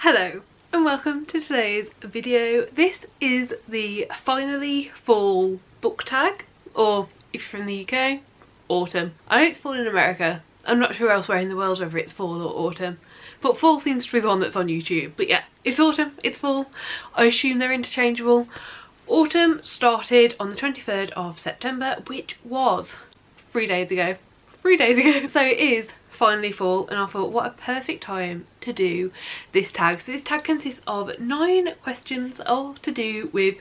Hello and welcome to today's video. This is the finally fall book tag, or if you're from the UK, autumn. I know it's fall in America. I'm not sure elsewhere in the world whether it's fall or autumn, but fall seems to be the one that's on YouTube. But yeah, it's autumn, it's fall. I assume they're interchangeable. Autumn started on the 23rd of September, which was 3 days ago. 3 days ago. So it is finally fall, and I thought what a perfect time to do this tag. So this tag consists of 9 questions all to do with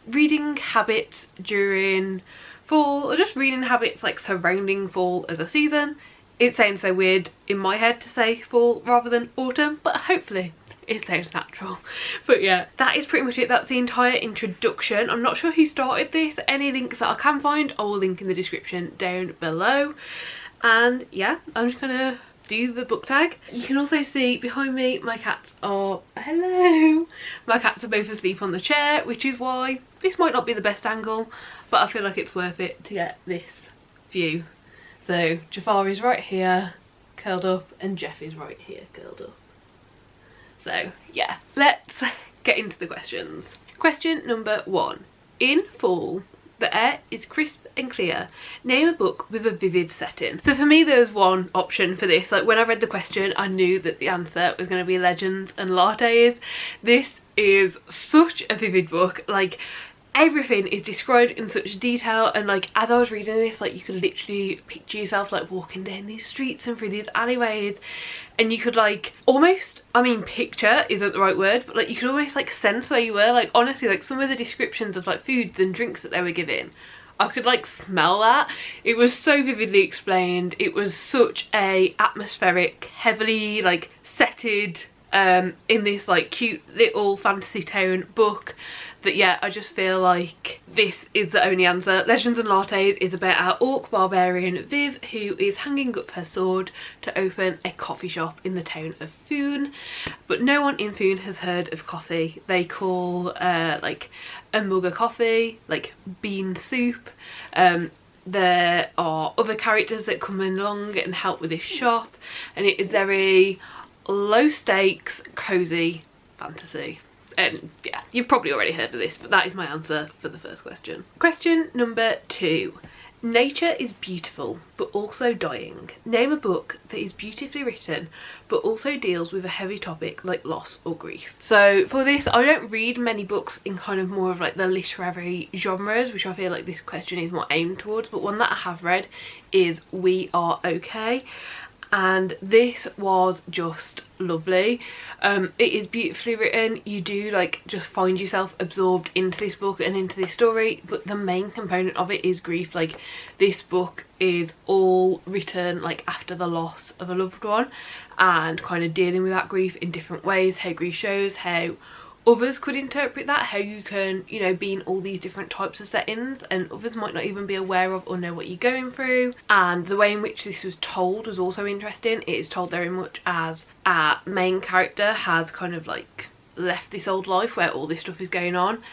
reading habits during fall, or just reading habits like surrounding fall as a season. It sounds so weird in my head to say fall rather than autumn, but hopefully it sounds natural. But yeah, that is pretty much it. That's the entire introduction. I'm not sure who started this. Any links that I can find I will link in the description down below. And yeah, I'm just gonna do the book tag. You can also see behind me my cats are, hello, my cats are both asleep on the chair, which is why this might not be the best angle, but I feel like it's worth it to get this view. So Jafar is right here curled up and Jeff is right here curled up. So yeah, let's get into the questions. Question number 1. In fall, the air is crisp and clear. Name a book with a vivid setting. So for me, there was one option for this. Like when I read the question, I knew that the answer was going to be Legends and Lattes. This is such a vivid book. Like everything is described in such detail, and like as I was reading this, like you could literally picture yourself like walking down these streets and through these alleyways, and you could like almost, I mean picture isn't the right word, but like you could almost like sense where you were. Like honestly, like some of the descriptions of like foods and drinks that they were giving, I could like smell that. It was so vividly explained. It was such a atmospheric, heavily like setted in this like cute little fantasy tone book that yeah, I just feel like this is the only answer. Legends and Lattes is about our orc barbarian Viv, who is hanging up her sword to open a coffee shop in the town of Foon, but no one in Foon has heard of coffee. They call like a mug of coffee like bean soup. There are other characters that come along and help with this shop, and it is very low stakes, cozy fantasy. And yeah, you've probably already heard of this, but that is my answer for the first question. Question number 2. Nature is beautiful but also dying. Name a book that is beautifully written but also deals with a heavy topic like loss or grief. So for this, I don't read many books in kind of more of like the literary genres, which I feel like this question is more aimed towards, but one that I have read is We Are Okay, and this was just lovely. It is beautifully written. You do like just find yourself absorbed into this book and into this story, but the main component of it is grief. Like this book is all written like after the loss of a loved one and kind of dealing with that grief in different ways, how grief shows, how others could interpret that, how you can, you know, be in all these different types of settings and others might not even be aware of or know what you're going through. And the way in which this was told was also interesting. It is told very much as our main character has kind of like left this old life where all this stuff is going on,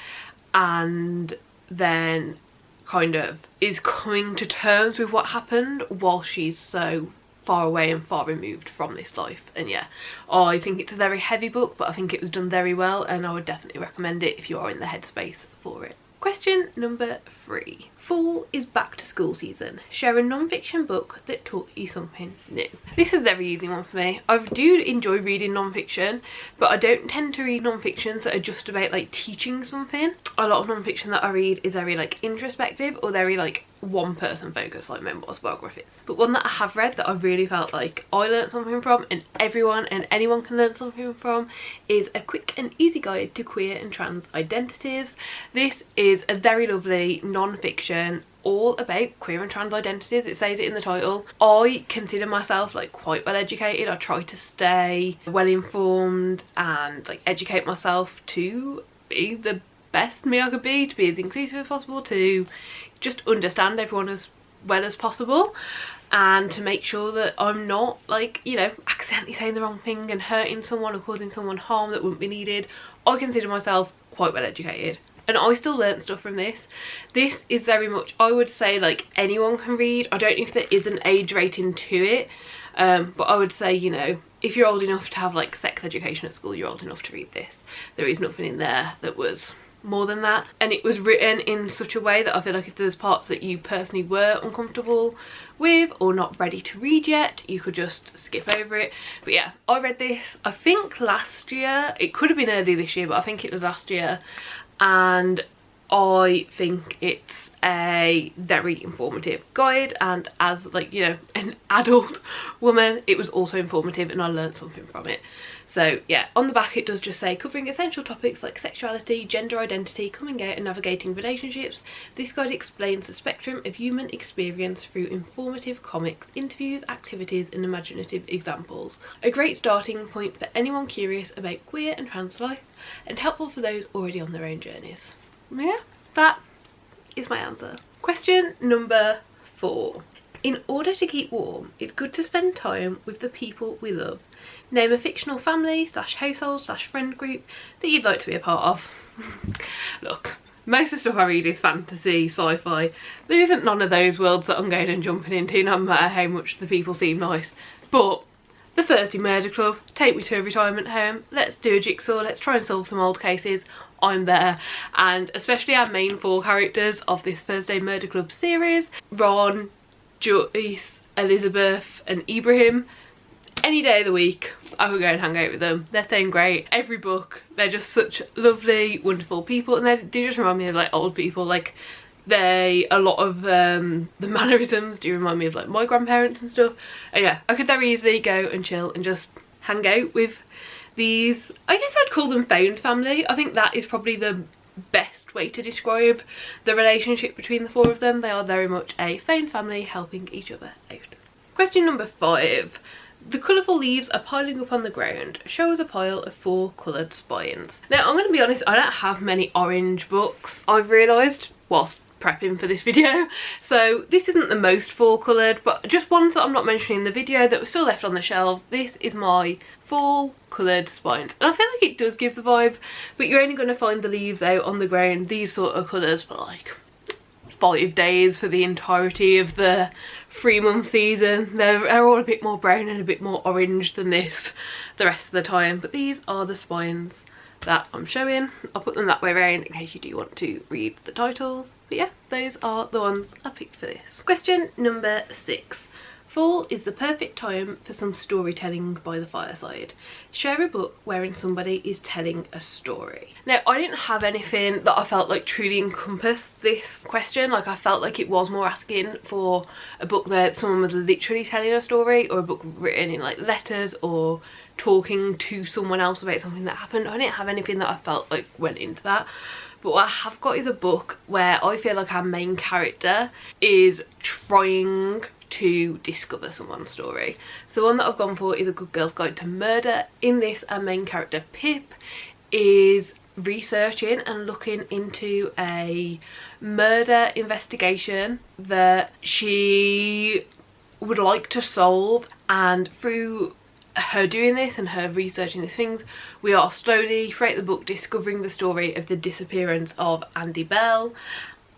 and then kind of is coming to terms with what happened while she's so far away and far removed from this life. And yeah, I think it's a very heavy book, but I think it was done very well, and I would definitely recommend it if you are in the headspace for it. Question number 3. Fall is back to school season. Share a non-fiction book that taught you something new. This is a very easy one for me. I do enjoy reading non-fiction, but I don't tend to read non-fictions that are just about like teaching something. A lot of non-fiction that I read is very like introspective or very like one person focused, like memoirs, biographies. But one that I have read that I really felt like I learned something from, and everyone and anyone can learn something from, is A Quick and Easy Guide to Queer and Trans Identities. This is a very lovely non-fiction all about queer and trans identities. It says it in the title. I consider myself like quite well educated. I try to stay well informed and like educate myself to be the best me I could be, to be as inclusive as possible, to just understand everyone as well as possible, and to make sure that I'm not like, you know, accidentally saying the wrong thing and hurting someone or causing someone harm that wouldn't be needed. I consider myself quite well educated, and I still learned stuff from this. This is very much, I would say, like anyone can read. I don't know if there is an age rating to it, but I would say, you know, if you're old enough to have like sex education at school, you're old enough to read this. There is nothing in there that was more than that, and it was written in such a way that I feel like if there's parts that you personally were uncomfortable with or not ready to read yet, you could just skip over it. But yeah, I read this I think last year. It could have been early this year, but I think it was last year, and I think it's a very informative guide, and as like, you know, an adult woman, it was also informative and I learned something from it. So yeah, on the back it does just say, covering essential topics like sexuality, gender identity, coming out and navigating relationships, this guide explains the spectrum of human experience through informative comics, interviews, activities and imaginative examples. A great starting point for anyone curious about queer and trans life, and helpful for those already on their own journeys. Yeah, that is my answer. Question number 4. In order to keep warm, it's good to spend time with the people we love. Name a fictional family / household / friend group that you'd like to be a part of. Look, most of the stuff I read is fantasy, sci-fi. There isn't none of those worlds that I'm going and jumping into, no matter how much the people seem nice. But the Thursday Murder Club, take me to a retirement home, let's do a jigsaw, let's try and solve some old cases. I'm there. And especially our main 4 characters of this Thursday Murder Club series, Ron, Joyce, Elizabeth and Ibrahim, any day of the week I could go and hang out with them. They're saying great. Every book, they're just such lovely, wonderful people, and they do just remind me of like old people. Like a lot of the mannerisms do remind me of like my grandparents and stuff. And yeah, I could very easily go and chill and just hang out with these, I guess I'd call them found family. I think that is probably the best way to describe the relationship between the 4 of them. They are very much a found family helping each other out. Question number 5. The colourful leaves are piling up on the ground. Show us a pile of 4 coloured spines. Now I'm going to be honest, I don't have many orange books, I've realised whilst prepping for this video, so this isn't the most 4 coloured, but just ones that I'm not mentioning in the video that were still left on the shelves. This is my fall coloured spines, and I feel like it does give the vibe, but you're only going to find the leaves out on the ground these sort of colours for like 5 days for the entirety of the 3-month season. They're all a bit more brown and a bit more orange than this the rest of the time, but these are the spines that I'm showing. I'll put them that way around in case you do want to read the titles. But yeah, those are the ones I picked for this. Question number 6. Fall is the perfect time for some storytelling by the fireside. Share a book wherein somebody is telling a story. Now, I didn't have anything that I felt like truly encompassed this question. Like, I felt like it was more asking for a book that someone was literally telling a story, or a book written in like letters or talking to someone else about something that happened. I didn't have anything that I felt like went into that. But what I have got is a book where I feel like our main character is trying to discover someone's story. So the one that I've gone for is A Good Girl's Guide to Murder. In this, our main character Pip is researching and looking into a murder investigation that she would like to solve, and through her doing this and her researching these things, we are slowly throughout the book discovering the story of the disappearance of Andy Bell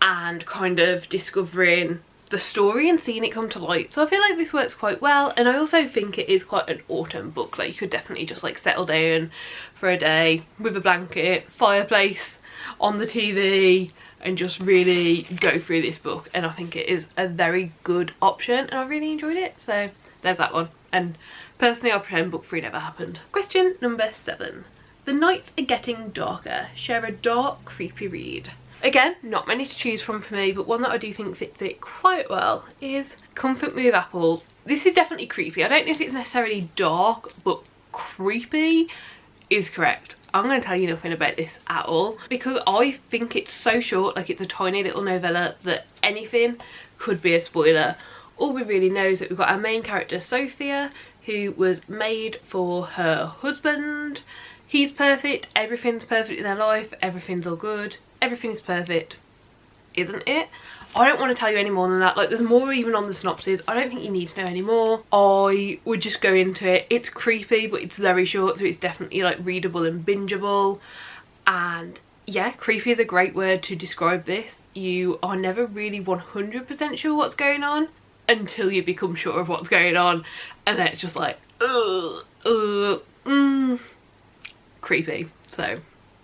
and kind of discovering the story and seeing it come to light. So I feel like this works quite well, and I also think it is quite an autumn book. Like, you could definitely just like settle down for a day with a blanket, fireplace on the TV, and just really go through this book. And I think it is a very good option, and I really enjoyed it. So there's that one. And personally, I pretend book 3 never happened. Question number 7. The nights are getting darker. Share a dark, creepy read. Again, not many to choose from for me, but one that I do think fits it quite well is Comfort Me with Apples. This is definitely creepy. I don't know if it's necessarily dark, but creepy is correct. I'm going to tell you nothing about this at all because I think it's so short, like it's a tiny little novella, that anything could be a spoiler. All we really know is that we've got our main character Sophia, who was made for her husband. He's perfect, everything's perfect in their life, everything's all good, everything's perfect, isn't it? I don't want to tell you any more than that. Like, there's more even on the synopsis. I don't think you need to know any more. I would just go into it. It's creepy, but it's very short, so it's definitely like readable and bingeable. And yeah, creepy is a great word to describe this. You are never really 100% sure what's going on until you become sure of what's going on, and then it's just like, ugh. creepy. So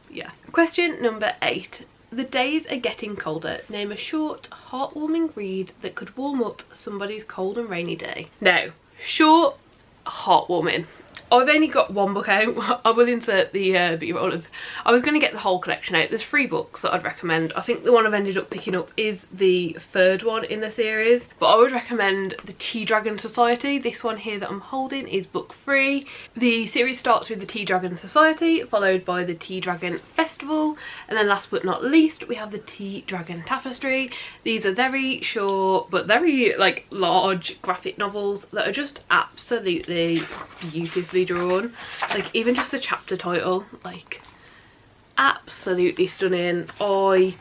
yeah. Question number 8. The days are getting colder. Name a short, heartwarming read that could warm up somebody's cold and rainy day. Now, short, heartwarming. I've only got one book out. I will insert the b-roll of... I was going to get the whole collection out. There's 3 books that I'd recommend. I think the one I've ended up picking up is the 3rd one in the series. But I would recommend the Tea Dragon Society. This one here that I'm holding is book 3. The series starts with the Tea Dragon Society, followed by the Tea Dragon Festival. And then last but not least, we have the Tea Dragon Tapestry. These are very short, but very like large graphic novels that are just absolutely beautifully drawn. Like even just the chapter title, like absolutely stunning. I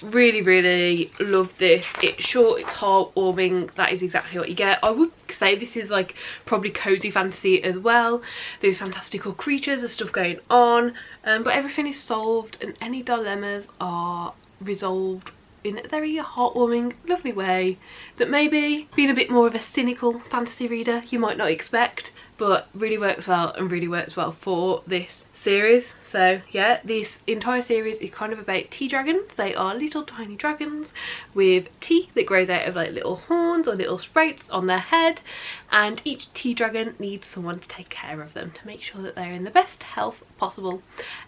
really love this. It's short, it's heartwarming. That is exactly what you get. I would say this is like probably cozy fantasy as well. There's fantastical creatures, there's stuff going on, but everything is solved and any dilemmas are resolved in a very heartwarming, lovely way that maybe being a bit more of a cynical fantasy reader you might not expect, but really works well and really works well for this series. So yeah, this entire series is kind of about tea dragons. They are little tiny dragons with tea that grows out of like little horns or little sprouts on their head, and each tea dragon needs someone to take care of them to make sure that they're in the best health possible.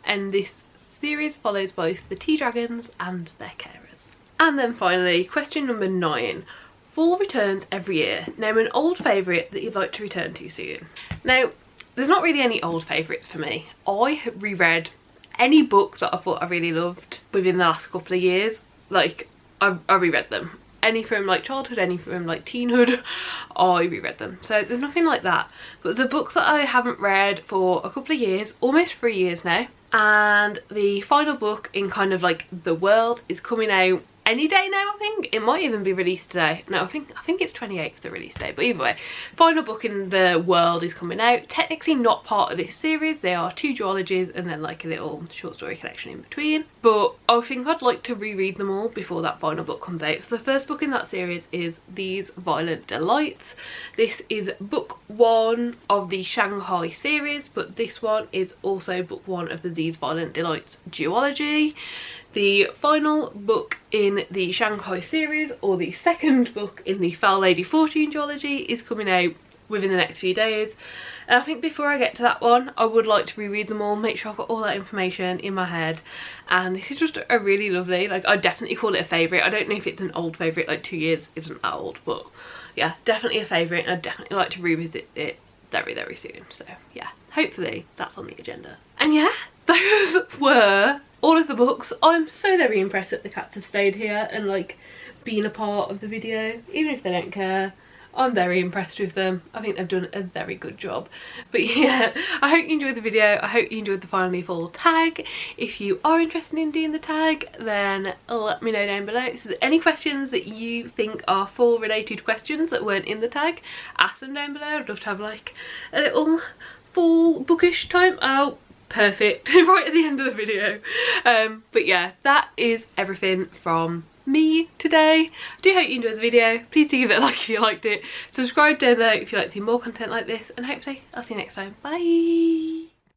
And this series follows both the tea dragons and their carers. And then finally, question number 9. Fall returns every year. Name an old favourite that you'd like to return to soon. Now, there's not really any old favourites for me. I have reread any book that I thought I really loved within the last couple of years. Like, I reread them. Any from like childhood, any from like teenhood, I reread them. So there's nothing like that. But there's a book that I haven't read for a couple of years, almost 3 years now. And the final book in kind of like the world is coming out any day now. I think it might even be released today. No, I think it's 28th the release date, but either way, final book in the world is coming out. Technically not part of this series. They are 2 duologies and then like a little short story collection in between, but I think I'd like to reread them all before that final book comes out. So the first book in that series is These Violent Delights. This is book 1 of the Shanghai series, but this one is also book 1 of the These Violent Delights duology. The final book in the Shanghai series, or the second book in the Foul Lady Fortune duology, is coming out within the next few days. And I think before I get to that one, I would like to reread them all, make sure I've got all that information in my head. And this is just a really lovely, like, I definitely call it a favourite. I don't know if it's an old favourite, like 2 years isn't that old, but yeah, definitely a favourite, and I'd definitely like to revisit it very soon. So yeah, hopefully that's on the agenda. And yeah, those were all of the books. I'm so very impressed that the cats have stayed here and like been a part of the video, even if they don't care. I'm very impressed with them. I think they've done a very good job. But yeah, I hope you enjoyed the video. I hope you enjoyed the Finally Fall tag. If you are interested in doing the tag, then let me know down below. So any questions that you think are fall related questions that weren't in the tag, ask them down below. I'd love to have like a little fall bookish time. Oh, perfect. Right at the end of the video. But yeah, that is everything from me today. I do hope you enjoyed the video. Please do give it a like if you liked it. Subscribe down there if you'd like to see more content like this, and hopefully I'll see you next time. Bye.